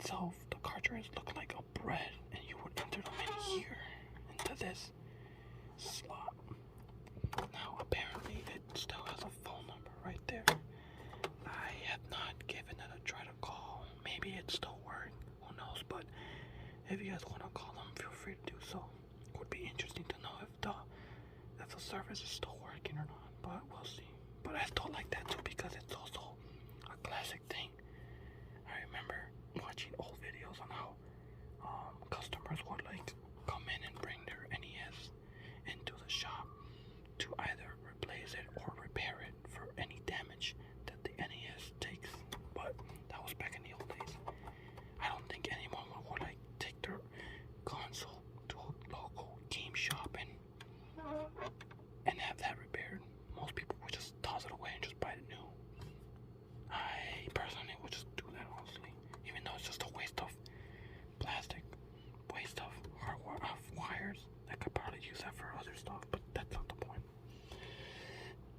itself, the cartridge looked like a bread, and you would enter them in here into this slot. Now apparently it still has a phone number right there. I have not given it a try to call. Maybe it still works. Who knows? But if you guys want to call them, feel free to do so. It would be interesting to know if the service is still working or not. But we'll see. But I still like that too because it's also a classic thing. I remember watching old videos on how customers would like come in and bring their NES into the shop to either replace it or repair it for any damage that the NES takes. But that was back in the old days. I don't think anyone would like take their console to a local game shop and have that repaired. Most people would just toss it away and just buy it new. I personally would just do that, honestly, even though it's just a waste of plastic, waste of hardware, of wires. I could probably use that for other stuff, but that's not the point.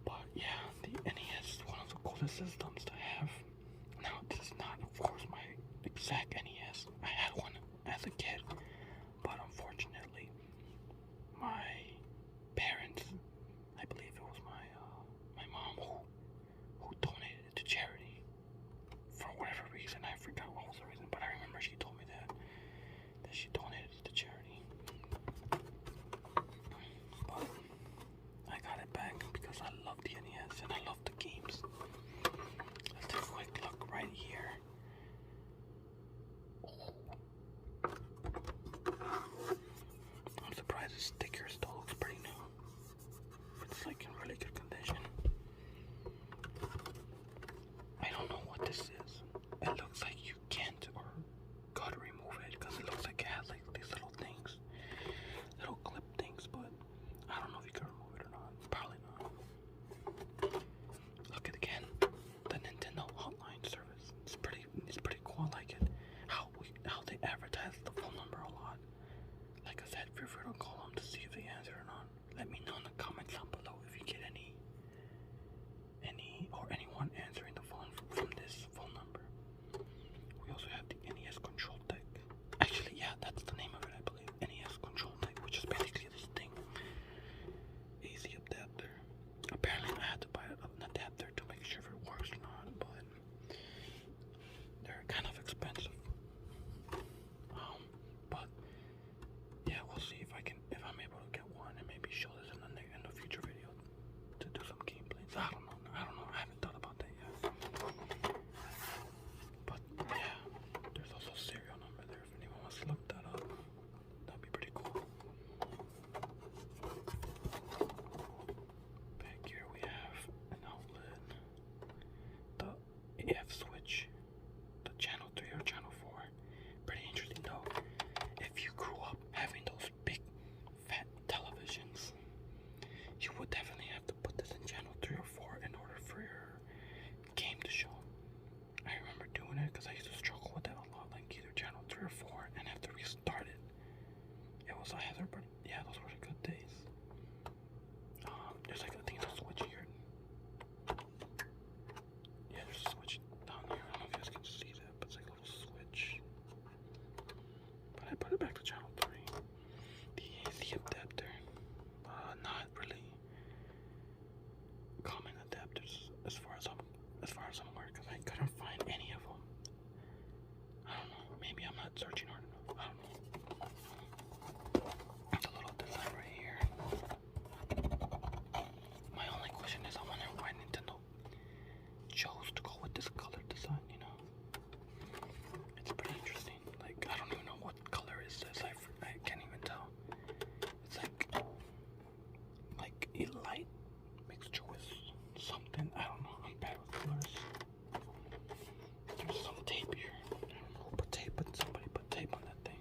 But yeah, the NES is one of the coolest systems to have. Now, this is not, of course, my exact NES. I had one as a kid, but unfortunately, my parents, I believe it was my mom who donated it to charity for whatever reason. I forgot what was the reason, but I remember she told me that she donated it to charity. But I got it back because I love the NES and I love the games. Let's take a quick look right here. I'm surprised the sticker still looks pretty new. It's like in really good condition. I don't know what this is. It looks like you can't or gotta remove it because it looks like it has like these little things, little clip things, but I don't know if you can remove it or not. Probably not. Look at again, the Nintendo hotline service. It's pretty cool. I like it. How they advertise the phone number a lot. Like I said, feel free to call them to see if they answer or not. Let me know in the comments down below if you get any or anyone answering the phone from this phone number. We also have the NES Control Deck. Actually, yeah, that's the name of it, I believe. NES Control Deck, which is basically this thing. Easy adapter. Apparently, I had to buy an adapter to make sure if it works or not, but they're kind of expensive. But yeah, we'll see if I'm able to get one and maybe show this in a future video to do some gameplays. I don't know. I haven't thought about that yet. But yeah, there's also a serial number there if anyone wants to look that up. That'd be pretty cool. Back here we have an outlet, the AF switch, the channel 3 or channel 4. Pretty interesting though. If you grew up having those big fat televisions, you would definitely have to put this in channel 3 or 4 in order for your game to show. I remember doing it because I used to struggle with that a lot, like either channel 3 or 4 and have to restart it. It was either, but yeah, those were the good days. There's like, I think there's a switch here. Yeah, there's a switch down here. I don't know if you guys can see that, but it's like a little switch. But I put it back to channel 3. The adapter. Not really common adapters as far as I'm aware, because I couldn't find any of them. I don't know. Maybe I'm not searching hard enough. I don't know. The little design right here. My only question is, I wonder why Nintendo chose to go with this color design. You know, it's pretty interesting. Like, I don't even know what color is this. I can't even tell. It's like a light mixture with something. I don't know. I'm bad with colors. There's some tape here. I don't know who put tape, but somebody put tape on that thing.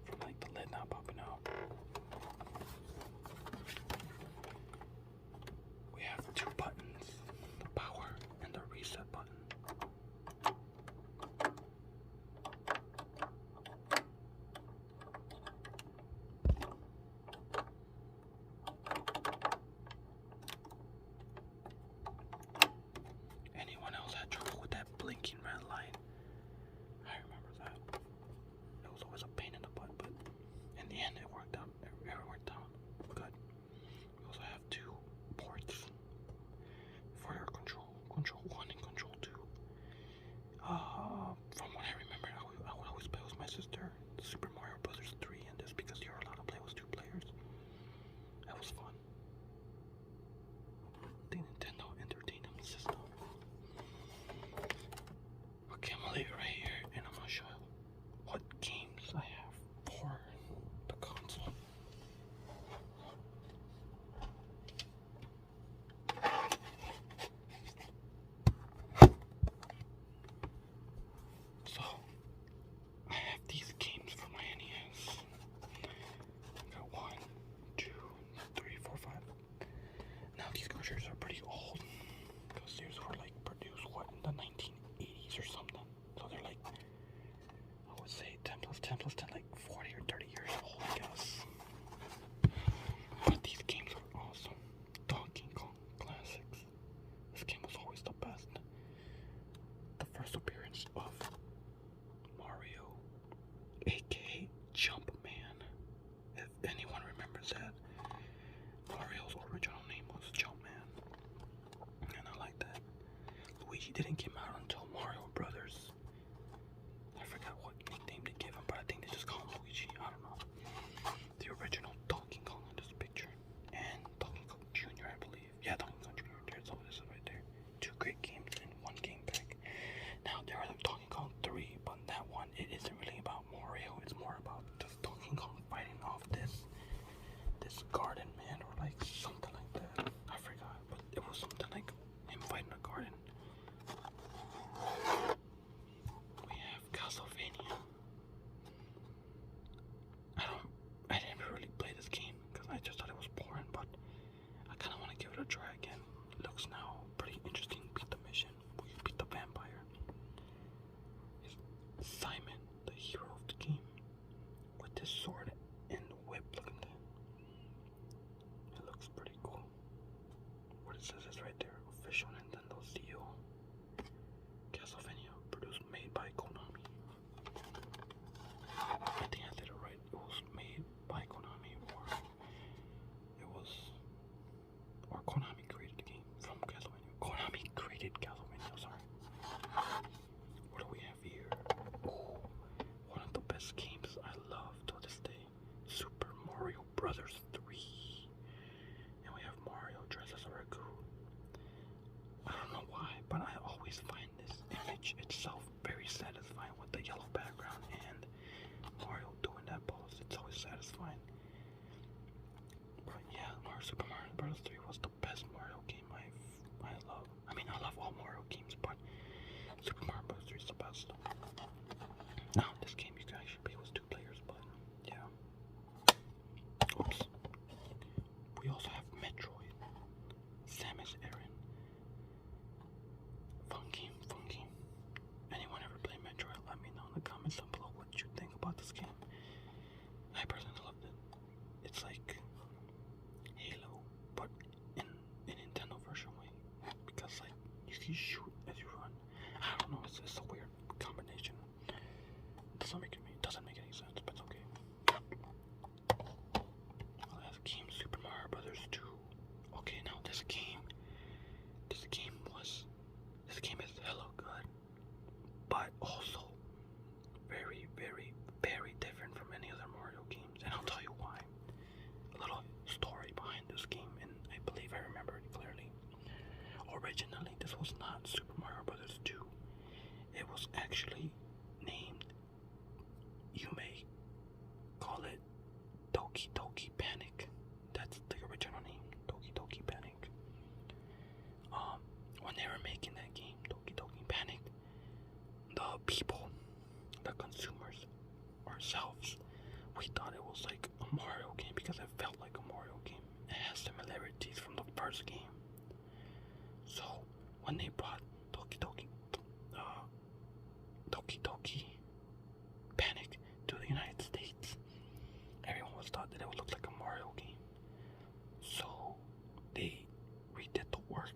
From like the lid not popping out. We have 2 buttons. The power and the reset button. Anyone else had trouble with that blinking red light? I remember that. Luigi didn't come out until Mario Brothers. I forgot what nickname they gave him, but I think they just call him Luigi. I don't know. The original Donkey Kong in this picture, and Donkey Kong Jr. I believe. Yeah, Donkey Kong Jr. There's all this right there. 2 great games in 1 game pack. Now there was Donkey Kong 3, but that one it isn't really about Mario. It's more about just Donkey Kong fighting off this garden man or like something like that. I forgot, but it was something like him fighting a garden. We have Castlevania. I didn't really play this game because I just thought it was boring, but I kind of want to give it a try again. It looks now pretty interesting. Beat the mission. We beat the vampire. It's Simon, the hero of the game, with this sword and whip. Look at that. It looks pretty cool. What it says is right there: official Nintendo seal. Castlevania, made by Konami. I think I did it right. It was made by Konami, or Konami created the game from Castlevania. Konami created Castlevania, sorry. What do we have here? Oh, one of the best games I love to this day. Super Mario Brothers 3. And we have Mario dressed as a raccoon. I don't know why, but I always find this image itself very satisfying with the yellow background and Mario doing that pose. It's always satisfying. But yeah, Super Mario Bros. 3 was the best Mario game I love. I mean, I love all Mario games, but Super Mario Bros. 3 is the best. Now, this game you can actually play with 2 players, but yeah. Oops. We also have Metroid, Samus Aran. Fun game, fun game. Anyone ever play Metroid? Let me know in the comments down below what you think about this game. I personally loved it. It's like Halo, but in a Nintendo version way, because like you can shoot as you run. I don't know. It's a weird combination. It doesn't make any sense, but it's okay. Last game, Super Mario Brothers 2. Okay, now this game is hella good, but also very, very, very different from any other Mario games, and I'll tell you why. A little story behind this game, and I believe I remember it clearly. Originally, this was not Super Mario Brothers 2. It was actually named, you may call it Doki Doki Panic. That's the original name, Doki Doki Panic. When they were making that game, Doki Doki Panic, the people, the consumers, ourselves, we thought it was like a Mario game because it felt like a Mario game. It has similarities from the first game. So when they brought Doki Doki Panic to the United States, everyone was thought that it would look like a Mario game. So they redid the work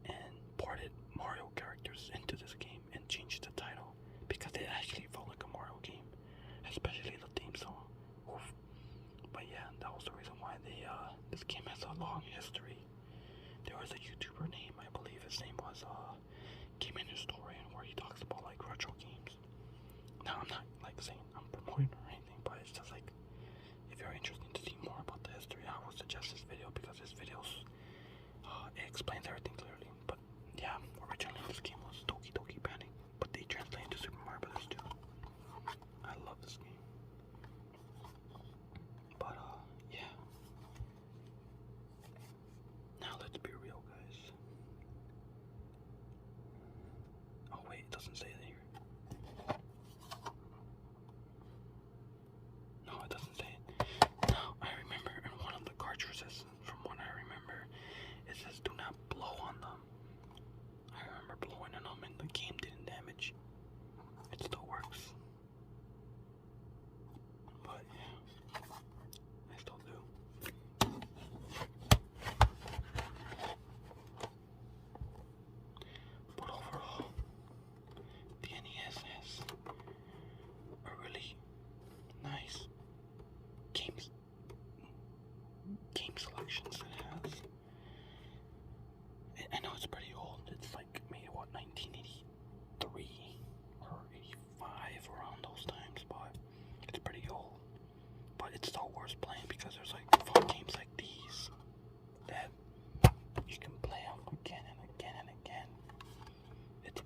and ported Mario characters into this game and changed the title because it actually felt like a Mario game, especially the theme song. Oof. But yeah, that was the reason why this game has a long history. There was a YouTuber name, I believe his name was Gaming Historian, where he talks about like retro games. Now I'm not like saying I'm promoting or anything, but it's just like if you're interested to see more about the history, I would suggest this video because this video it explains everything clearly. But yeah, originally this game was Doki Doki Panic, but they translated to Super Mario Bros. 2. I love this game. But yeah. Now let's be real, guys. Oh wait, it doesn't say it here. No, it doesn't say it. Now I remember in one of the cartridges, from what I remember, it says do not blow on them. I remember blowing on them and the game didn't damage. It still works. But yeah, I still do. But overall, the NES has a really nice game selections it has. I know it's pretty old. It's like made what, 19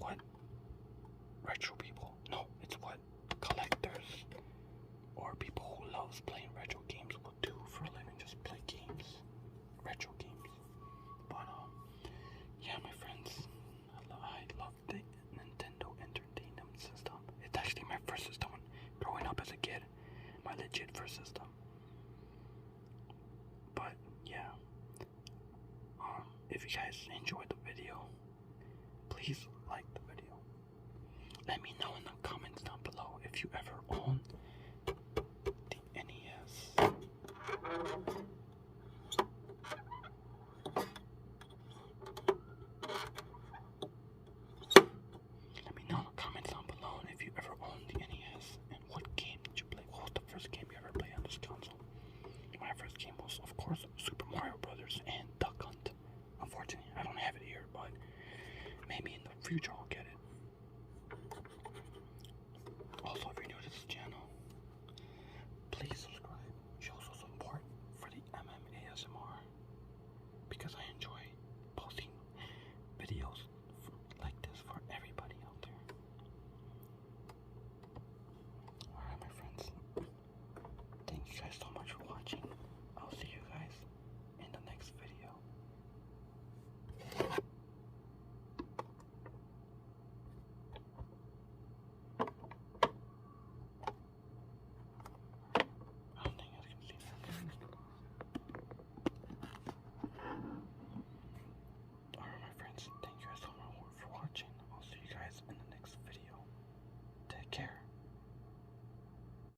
what retro people, no, it's what collectors or people who loves playing retro games will do for a living. Just play games, retro games. But yeah, my friends, I love the Nintendo Entertainment System. It's actually my first system growing up as a kid, my legit first system. But yeah, if you guys enjoyed the video, please like the video. Let me know in the comments down below if you ever owned the NES. Let me know in the comments down below if you ever owned the NES and what game did you play. What was the first game you ever played on this console? My first game was, of course, Super Mario Brothers and Duck Hunt. Unfortunately, I don't have it here, but maybe in the future I'll